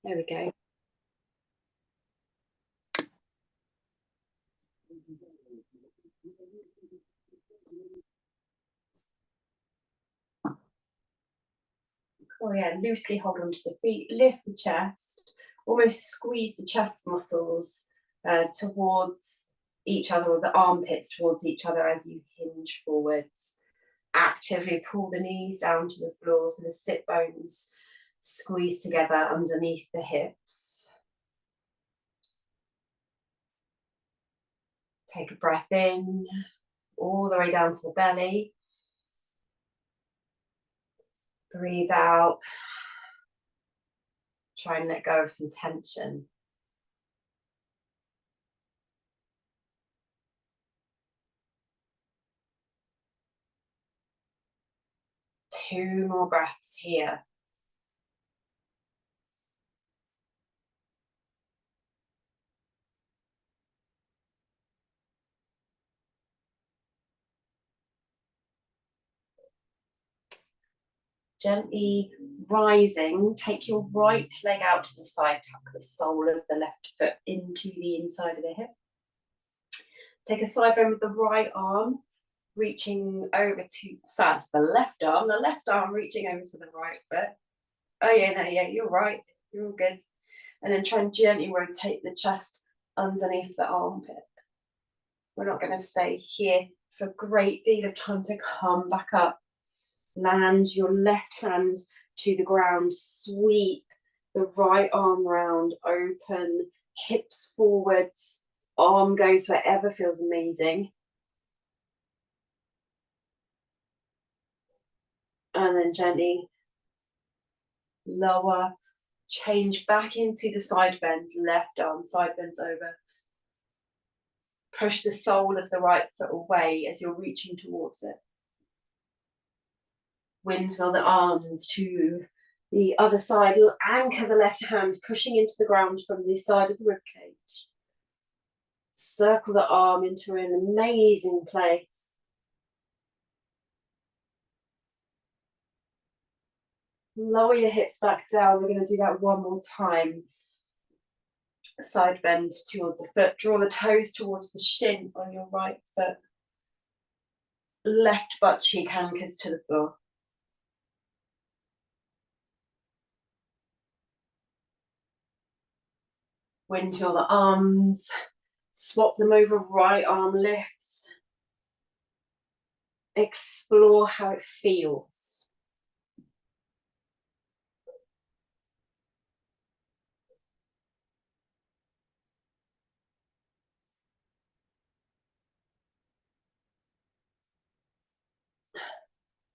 There we go. Oh yeah, loosely hold onto the feet, lift the chest, almost squeeze the chest muscles towards each other, or the armpits towards each other as you hinge forwards. Actively pull the knees down to the floor so the sit bones squeeze together underneath the hips. Take a breath in, all the way down to the belly. Breathe out. Try and let go of some tension. Two more breaths here. Gently rising, take your right leg out to the side, tuck the sole of the left foot into the inside of the hip. Take a side bend with the right arm, reaching over to, so that's the left arm reaching over to the right foot. Oh yeah, no, yeah, you're right, you're all good. And then try and gently rotate the chest underneath the armpit. We're not going to stay here for a great deal of time, to come back up. Land your left hand to the ground, sweep the right arm round, open, hips forwards, arm goes wherever feels amazing. And then gently lower, change back into the side bend, left arm side bends over. Push the sole of the right foot away as you're reaching towards it. Windmill the arms to the other side. You'll anchor the left hand, pushing into the ground from the side of the ribcage. Circle the arm into an amazing place. Lower your hips back down. We're going to do that one more time. Side bend towards the foot. Draw the toes towards the shin on your right foot. Left butt cheek anchors to the floor. Windmill the arms. Swap them over, right arm lifts. Explore how it feels.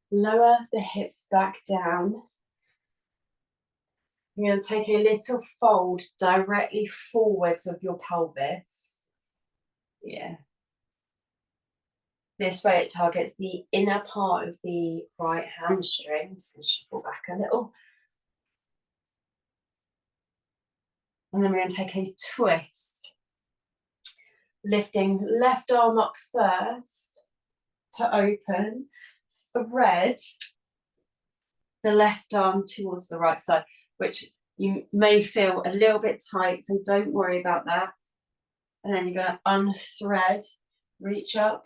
Lower the hips back down. You're going to take a little fold directly forwards of your pelvis. Yeah. This way it targets the inner part of the right hamstring. So shuffle back a little. And then we're going to take a twist. Lifting left arm up first to open. Thread the left arm towards the right side, which you may feel a little bit tight, so don't worry about that. And then you're going to unthread, reach up.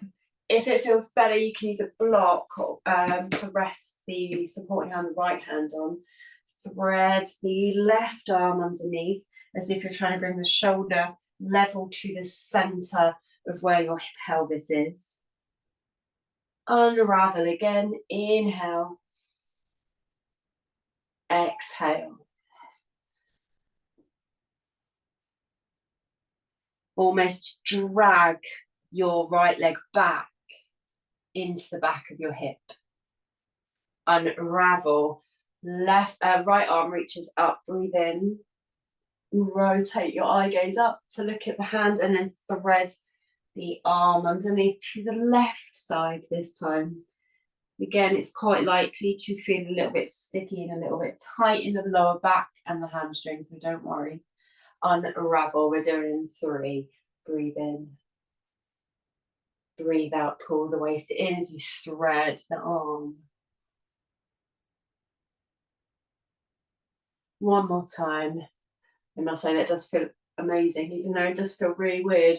If it feels better, you can use a block to rest the supporting hand, the right hand on. Thread the left arm underneath, as if you're trying to bring the shoulder level to the center of where your pelvis is. Unravel again, inhale. Exhale. Almost drag your right leg back into the back of your hip. Unravel. Right arm reaches up, breathe in. Rotate your eye gaze up to look at the hand, and then thread the arm underneath to the left side this time. Again, it's quite likely to feel a little bit sticky and a little bit tight in the lower back and the hamstrings, so don't worry. Unravel, we're doing in 3. Breathe in. Breathe out, pull the waist in as you thread the arm. One more time. I must say that does feel amazing, even though it does feel really weird.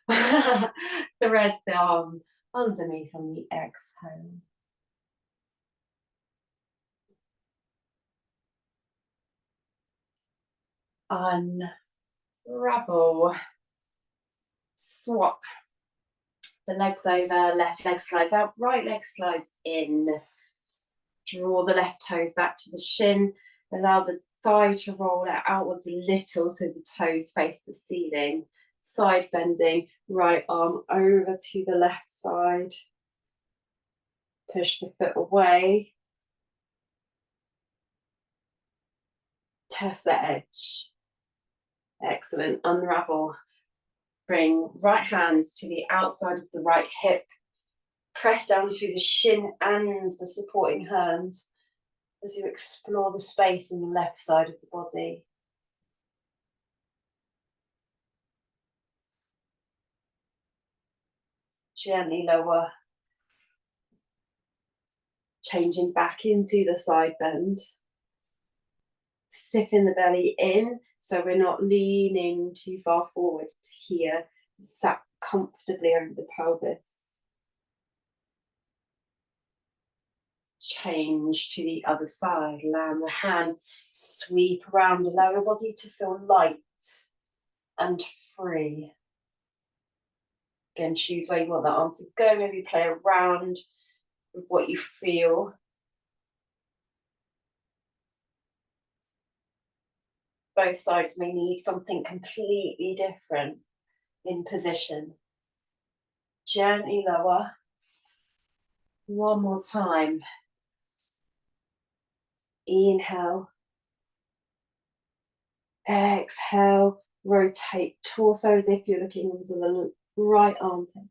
Thread the arm underneath on the exhale. Unravel. Swap. The legs over, left leg slides out, right leg slides in. Draw the left toes back to the shin. Allow the thigh to roll out outwards a little so the toes face the ceiling. Side bending, right arm over to the left side. Push the foot away. Test the edge. Excellent. Unravel. Bring right hands to the outside of the right hip. Press down through the shin and the supporting hand as you explore the space in the left side of the body. Gently lower. Changing back into the side bend. Stiffen the belly in so we're not leaning too far forwards here. Sat comfortably over the pelvis. Change to the other side. Land the hand, sweep around, allow your body to feel light and free. Again, choose where you want that arm to go. Maybe play around with what you feel. Both sides may need something completely different in position. Gently lower. One more time. Inhale. Exhale. Rotate torso as if you're looking into the right armpit.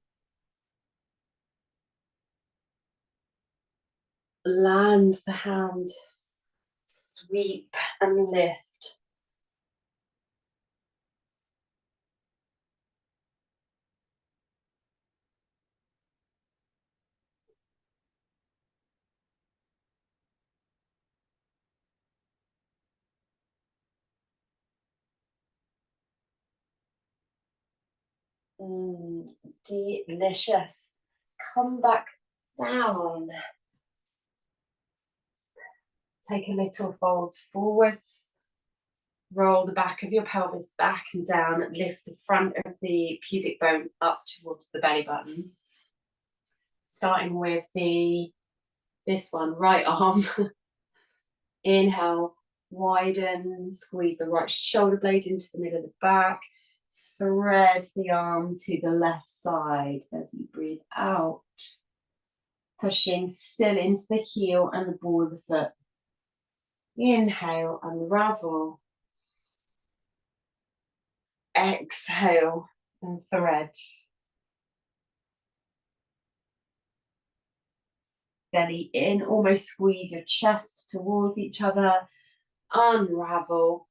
Land the hand. Sweep and lift. Delicious. Come back down. Take a little fold forwards. Roll the back of your pelvis back and down. Lift the front of the pubic bone up towards the belly button. Starting with this one, right arm. Inhale, widen, squeeze the right shoulder blade into the middle of the back. Thread the arm to the left side as you breathe out. Pushing still into the heel and the ball of the foot. Inhale, unravel. Exhale and thread. Belly in, almost squeeze your chest towards each other. Unravel.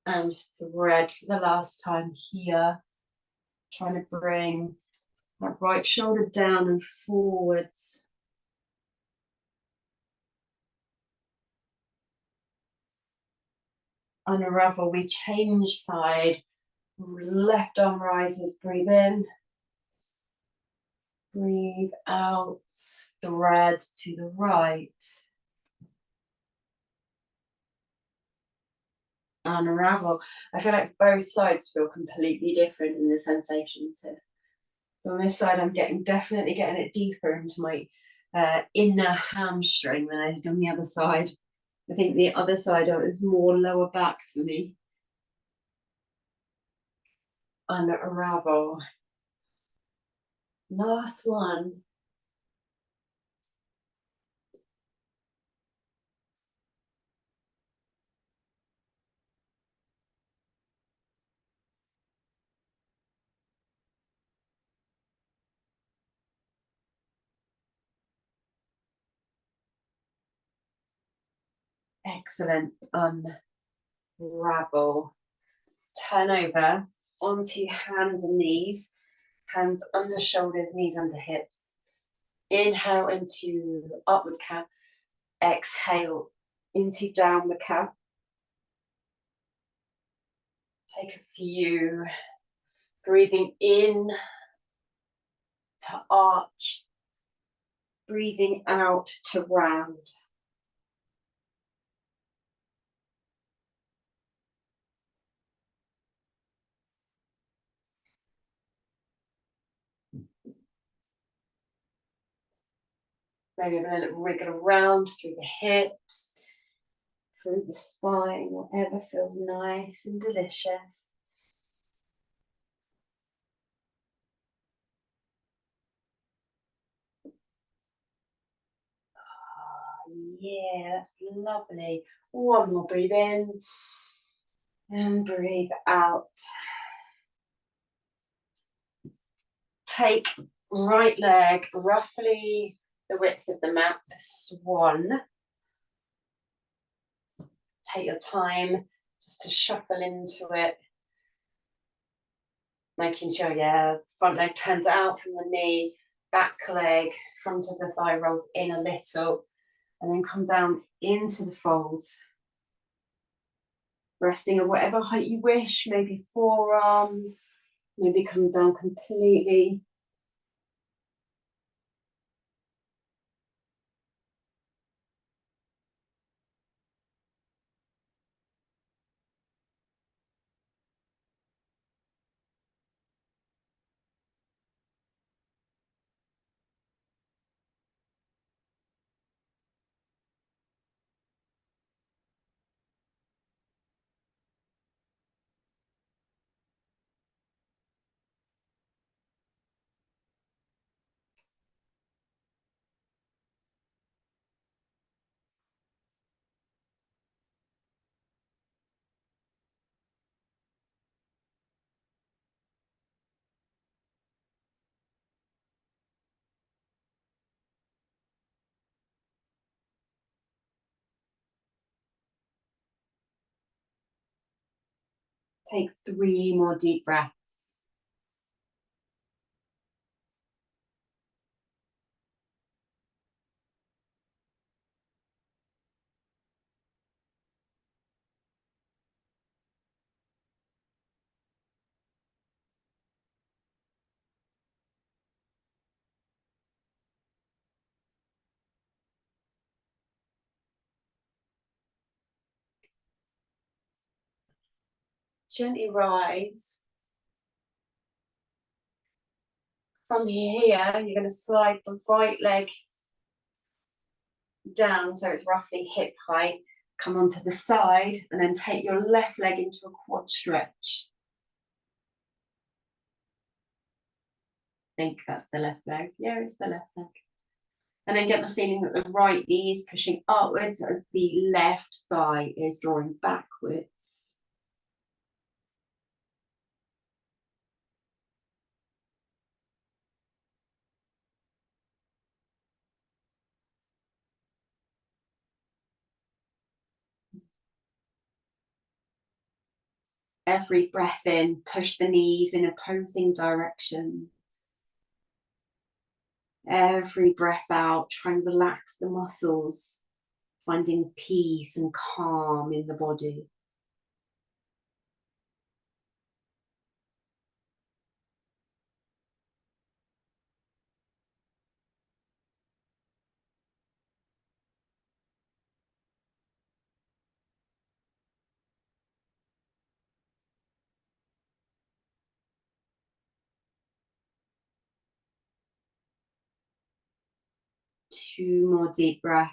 And thread for the last time here. Trying to bring that right shoulder down and forwards. Unravel, we change side. Left arm rises, breathe in. Breathe out, thread to the right. Unravel. I feel like both sides feel completely different in the sensations here. So on this side, I'm definitely getting it deeper into my inner hamstring than I did on the other side. I think the other side is more lower back for me. Unravel. Last one. Excellent. Unravel. Turn over onto hands and knees. Hands under shoulders, knees under hips. Inhale into upward cat. Exhale into downward cat. Take a few, breathing in to arch, breathing out to round. Maybe a little wriggle around through the hips, through the spine, whatever feels nice and delicious. Yeah, that's lovely. One more breathe in and breathe out. Take right leg roughly the width of the mat for Swan. Take your time just to shuffle into it. Making sure, yeah, front leg turns out from the knee, back leg, front of the thigh rolls in a little, and then come down into the fold. Resting at whatever height you wish, maybe forearms, maybe come down completely. Take 3 more deep breaths. Gently rise. From here, you're going to slide the right leg down so it's roughly hip height. Come onto the side and then take your left leg into a quad stretch. I think that's the left leg. Yeah, it's the left leg. And then get the feeling that the right knee is pushing upwards as the left thigh is drawing backwards. Every breath in, push the knees in opposing directions. Every breath out, try and relax the muscles, finding peace and calm in the body. Two more deep breaths.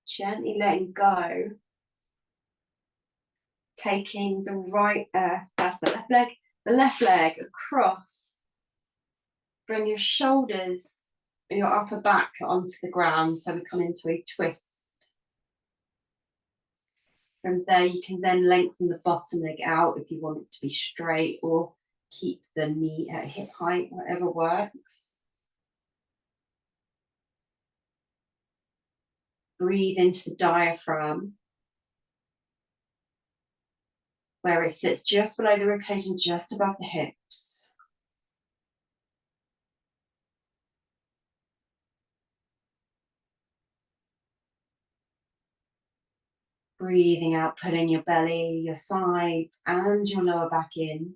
Gently letting go. Taking the right, that's the left leg across. Bring your shoulders, your upper back onto the ground so we come into a twist. From there, you can then lengthen the bottom leg out if you want it to be straight, or keep the knee at hip height, whatever works. Breathe into the diaphragm. where it sits just below the ribcage and just above the hips. Breathing out, pulling your belly, your sides, and your lower back in.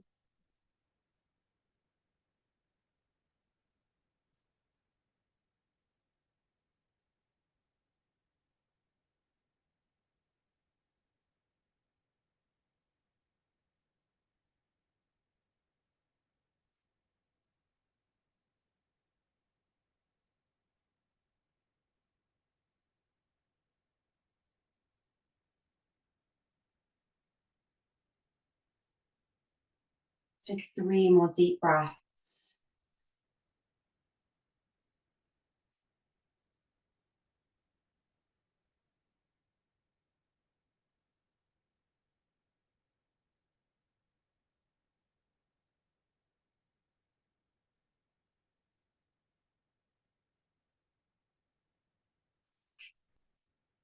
Take 3 more deep breaths.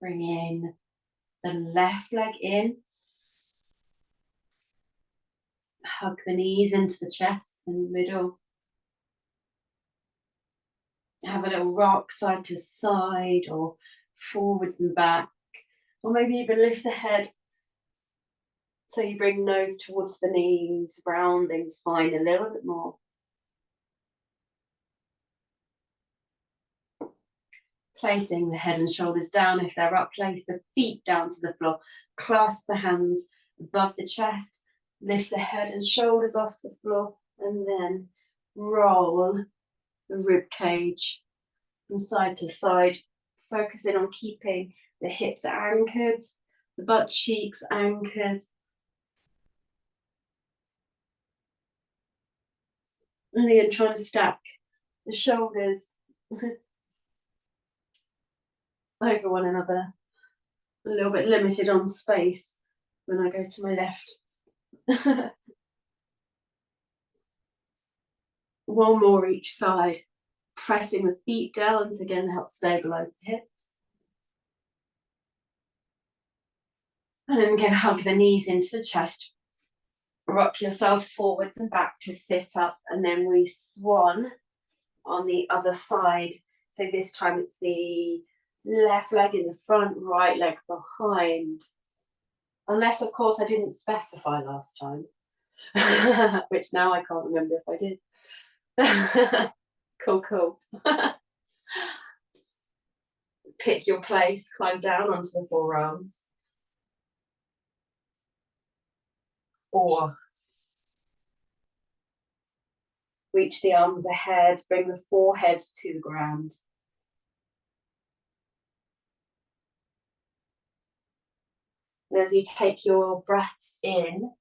Bring in the left leg in. Hug the knees into the chest in the middle. Have a little rock side to side or forwards and back. Or maybe even lift the head so you bring nose towards the knees, rounding spine a little bit more. Placing the head and shoulders down if they're up, place the feet down to the floor. Clasp the hands above the chest, lift the head and shoulders off the floor, and then roll the rib cage from side to side, focusing on keeping the hips anchored, the butt cheeks anchored. And again, trying to stack the shoulders over one another. A little bit limited on space when I go to my left. One more each side. Pressing the feet down to again help stabilize the hips. And then again, hug the knees into the chest. Rock yourself forwards and back to sit up, and then we swan on the other side. So this time it's the left leg in the front, right leg behind. Unless, of course, I didn't specify last time, which now I can't remember if I did. Cool, cool. Pick your place, climb down onto the forearms. Or reach the arms ahead, bring the forehead to the ground. And as you take your breaths in,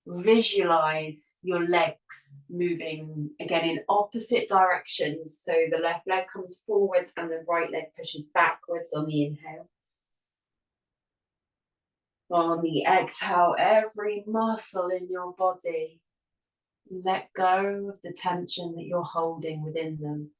visualize your legs moving again in opposite directions. So the left leg comes forwards and the right leg pushes backwards on the inhale. On the exhale, every muscle in your body, let go of the tension that you're holding within them.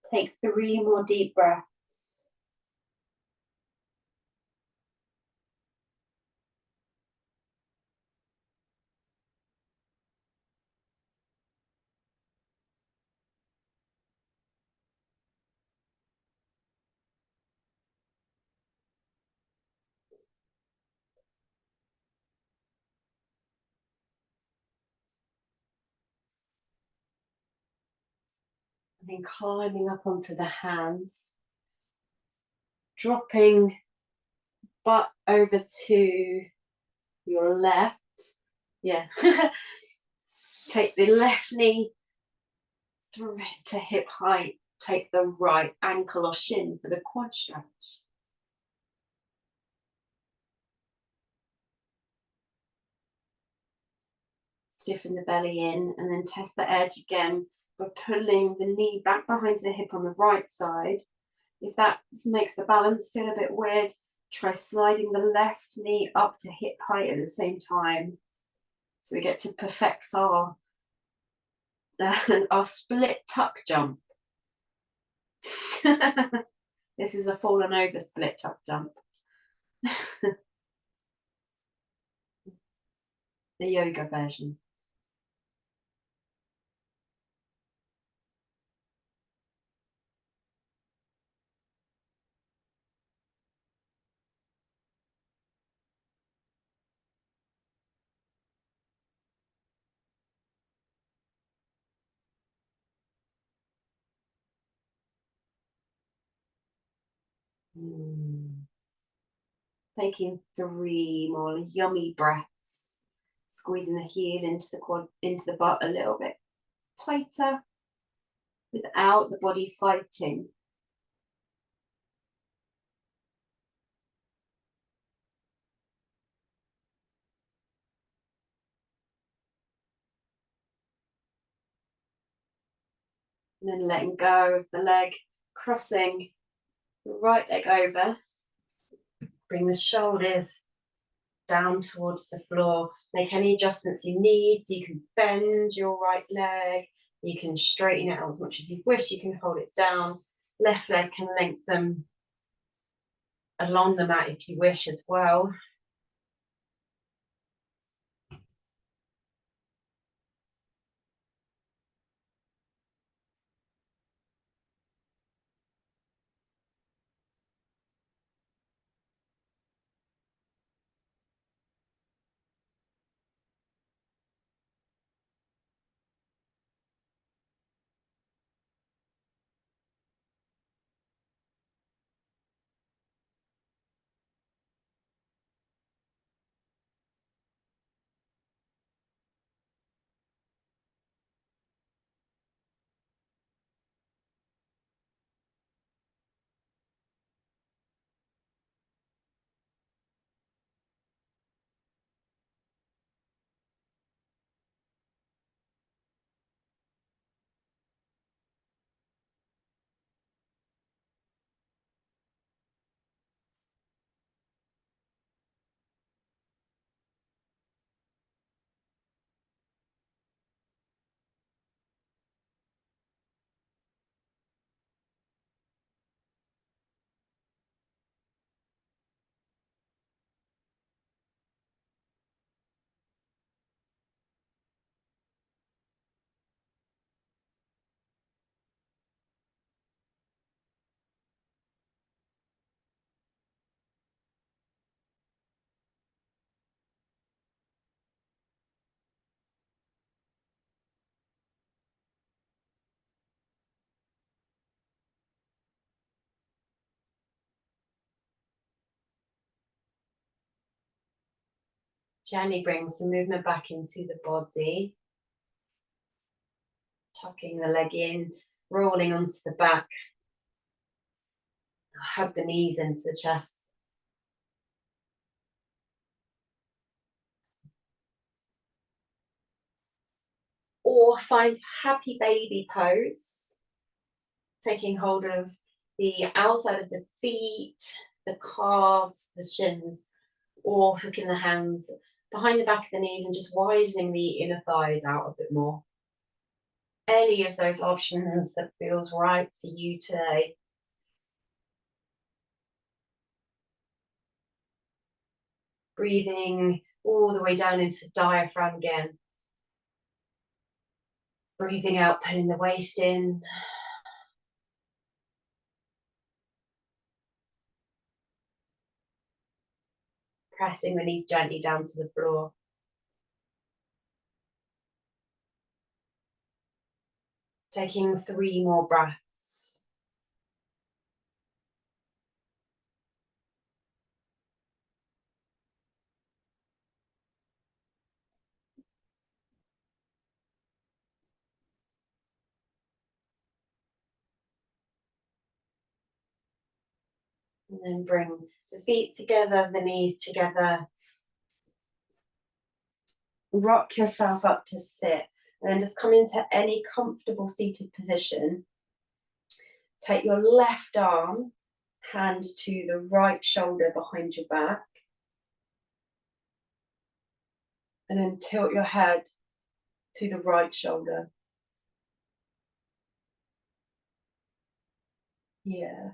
Take 3 more deep breaths. And then climbing up onto the hands, dropping butt over to your left. Yeah. Take the left knee through to hip height. Take the right ankle or shin for the quad stretch. Stiffen the belly in and then test the edge again by pulling the knee back behind the hip on the right side. If that makes the balance feel a bit weird, try sliding the left knee up to hip height at the same time. So we get to perfect our split tuck jump. This is a fallen over split tuck jump. The yoga version. Taking 3 more yummy breaths, squeezing the heel into the quad, into the butt a little bit tighter without the body fighting. And then letting go of the leg, crossing the right leg over. Bring the shoulders down towards the floor. Make any adjustments you need. So you can bend your right leg. You can straighten it out as much as you wish. You can hold it down. Left leg can lengthen along the mat if you wish as well. Gently bring some movement back into the body. Tucking the leg in, rolling onto the back. Hug the knees into the chest. Or find happy baby pose. Taking hold of the outside of the feet, the calves, the shins, or hooking the hands behind the back of the knees and just widening the inner thighs out a bit more. Any of those options that feels right for you today. Breathing all the way down into the diaphragm again. Breathing out, pulling the waist in. Pressing the knees gently down to the floor. Taking 3 more breaths. And then bring the feet together, the knees together. Rock yourself up to sit. And then just come into any comfortable seated position. Take your left arm, hand to the right shoulder behind your back. And then tilt your head to the right shoulder. Yeah.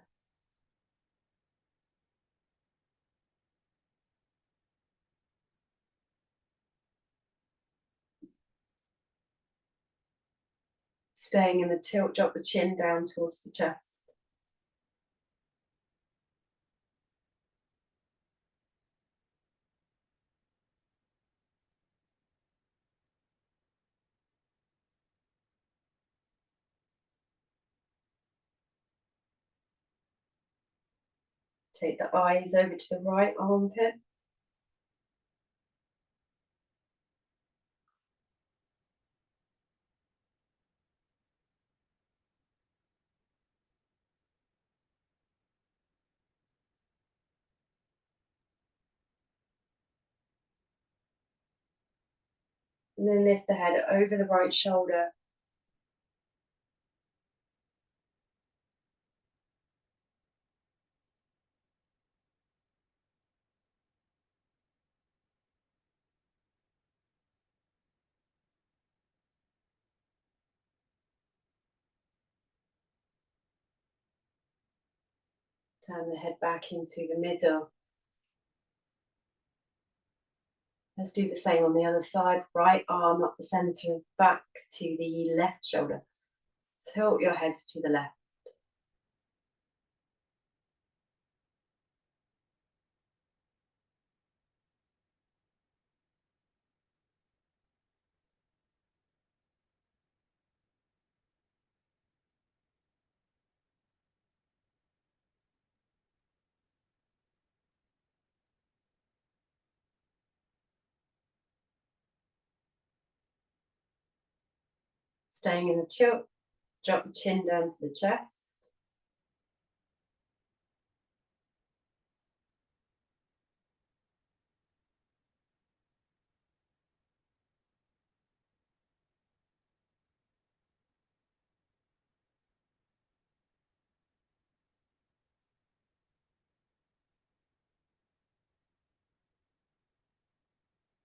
Staying in the tilt, drop the chin down towards the chest. Take the eyes over to the right armpit. And then lift the head over the right shoulder. Turn the head back into the middle. Let's do the same on the other side. Right arm up the center, back to the left shoulder. Tilt your heads to the left. Staying in the tilt, drop the chin down to the chest.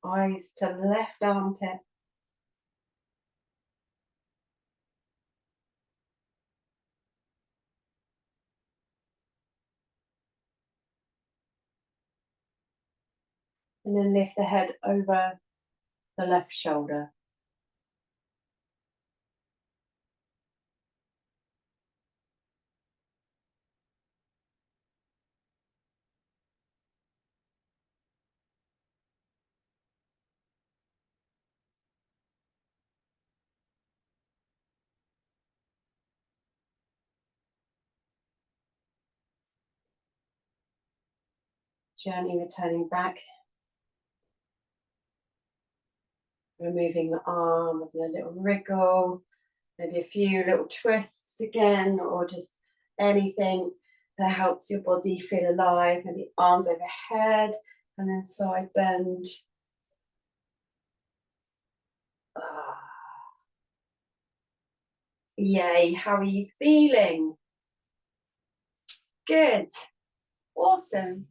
Eyes to the left armpit. And then lift the head over the left shoulder. Gently returning back. Removing the arm with a little wriggle. Maybe a few little twists again, or just anything that helps your body feel alive. Maybe arms overhead and then side bend. Yay, how are you feeling? Good, awesome.